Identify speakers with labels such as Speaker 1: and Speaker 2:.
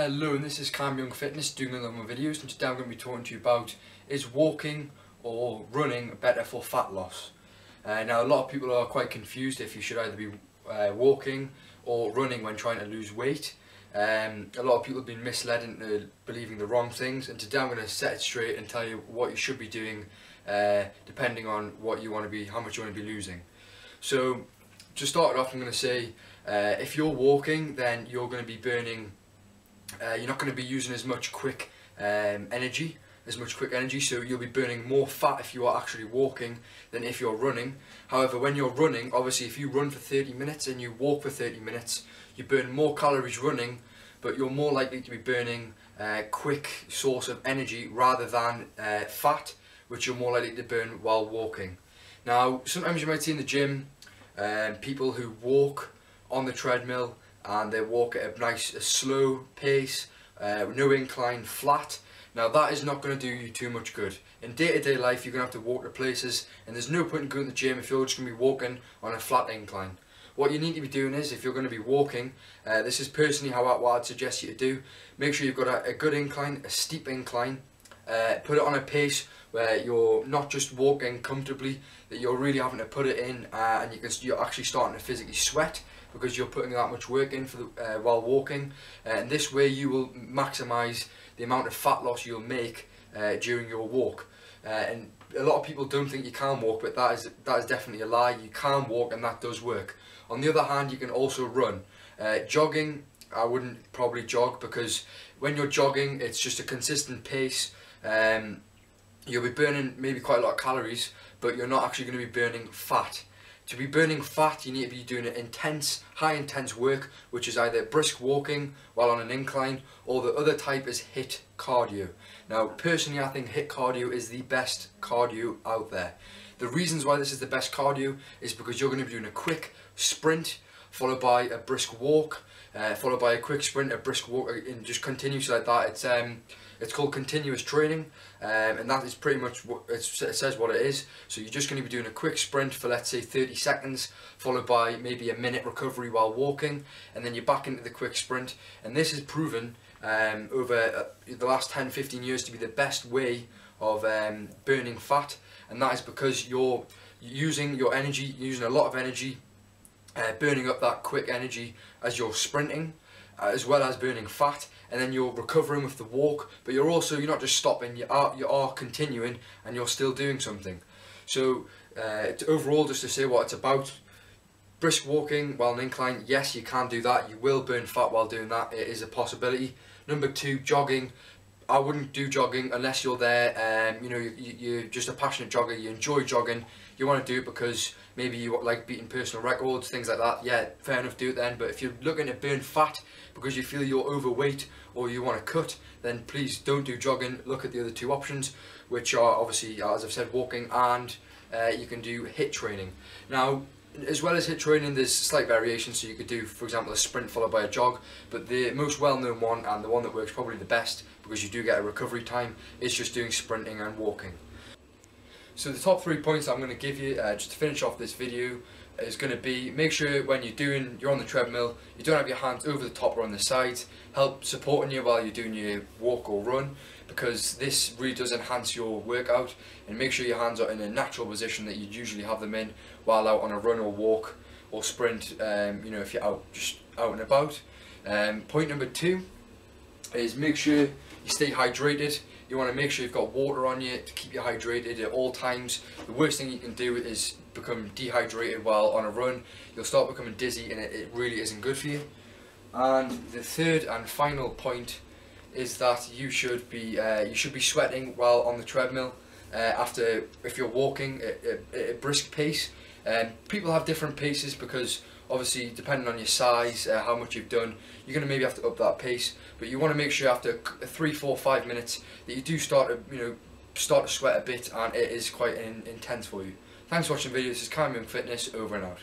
Speaker 1: Hello, and this is Cam Young Fitness doing another one of my videos, and today I'm going to be talking to you about, is walking or running better for fat loss? Now a lot of people are quite confused if you should either be walking or running when trying to lose weight. A lot of people have been misled into believing the wrong things, and today I'm going to set it straight and tell you what you should be doing depending on what you want to be, how much you want to be losing. So to start off, I'm going to say if you're walking, then you're going to be burning, you're not going to be using as much quick energy, so you'll be burning more fat if you are actually walking than if you're running. However, when you're running, obviously if you run for 30 minutes and you walk for 30 minutes, you burn more calories running, but you're more likely to be burning quick source of energy rather than fat, which you're more likely to burn while walking. Now, sometimes you might see in the gym people who walk on the treadmill and they walk at a slow pace, no incline, flat. Now that is not going to do you too much good. In day-to-day life, you're going to have to walk to places, and there's no point in going to the gym if you're just going to be walking on a flat incline. What you need to be doing is, if you're going to be walking, this is personally what I'd suggest you to do, make sure you've got a good incline, a steep incline, put it on a pace where you're not just walking comfortably, that you're really having to put it in, and you're actually starting to physically sweat because you're putting that much work in for while walking, and this way you will maximise the amount of fat loss you'll make during your walk. And a lot of people don't think you can walk, but that is definitely a lie. You can walk, and that does work. On the other hand, you can also run. Jogging, I wouldn't probably jog, because when you're jogging, it's just a consistent pace. You'll be burning maybe quite a lot of calories, but you're not actually going to be burning fat. To be burning fat, you need to be doing an high intense work, which is either brisk walking while on an incline, or the other type is HIIT cardio. Now personally, I think HIIT cardio is the best cardio out there. The reasons why this is the best cardio is because you're going to be doing a quick sprint followed by a brisk walk, followed by a quick sprint, a brisk walk, and just continues like that. It's called continuous training, and that is pretty much what it says what it is. So you're just going to be doing a quick sprint for, let's say, 30 seconds, followed by maybe a minute recovery while walking, and then you're back into the quick sprint. And this is proven over the last 10-15 years to be the best way of burning fat, and that is because you're using your energy, using a lot of energy, burning up that quick energy as you're sprinting, as well as burning fat, and then you're recovering with the walk, but you're not just stopping, you are continuing, and you're still doing something. So overall, just to say what it's about, brisk walking while on an incline, yes, you can do that. You will burn fat while doing that. It is a possibility. Number two, jogging. I wouldn't do jogging unless you're there, you're just a passionate jogger, you enjoy jogging, you want to do it because maybe you like beating personal records, things like that. Yeah, fair enough, do it then. But if you're looking to burn fat because you feel you're overweight or you want to cut, then please don't do jogging. Look at the other two options, which are obviously, as I've said, walking, and you can do HIIT training. Now, as well as HIIT training, there's slight variations, so you could do, for example, a sprint followed by a jog, but the most well-known one, and the one that works probably the best because you do get a recovery time, is just doing sprinting and walking. So the top 3 points I'm going to give you just to finish off this video is going to be, make sure when you're on the treadmill, you don't have your hands over the top or on the sides. Help supporting you while you're doing your walk or run, because this really does enhance your workout. And make sure your hands are in a natural position that you'd usually have them in while out on a run or walk or sprint, if you're just out and about. Point number 2 is make sure you stay hydrated. You want to make sure you've got water on you to keep you hydrated at all times. The worst thing you can do is become dehydrated while on a run. You'll start becoming dizzy, and it really isn't good for you. And the third and final point is that you should be sweating while on the treadmill. If you're walking at a brisk pace. People have different paces because obviously depending on your size, how much you've done, you're going to maybe have to up that pace, but you want to make sure after 3, 4, 5 minutes that you do start to sweat a bit, and it is quite intense for you. Thanks for watching the video. This is Cam Young Fitness, over and out.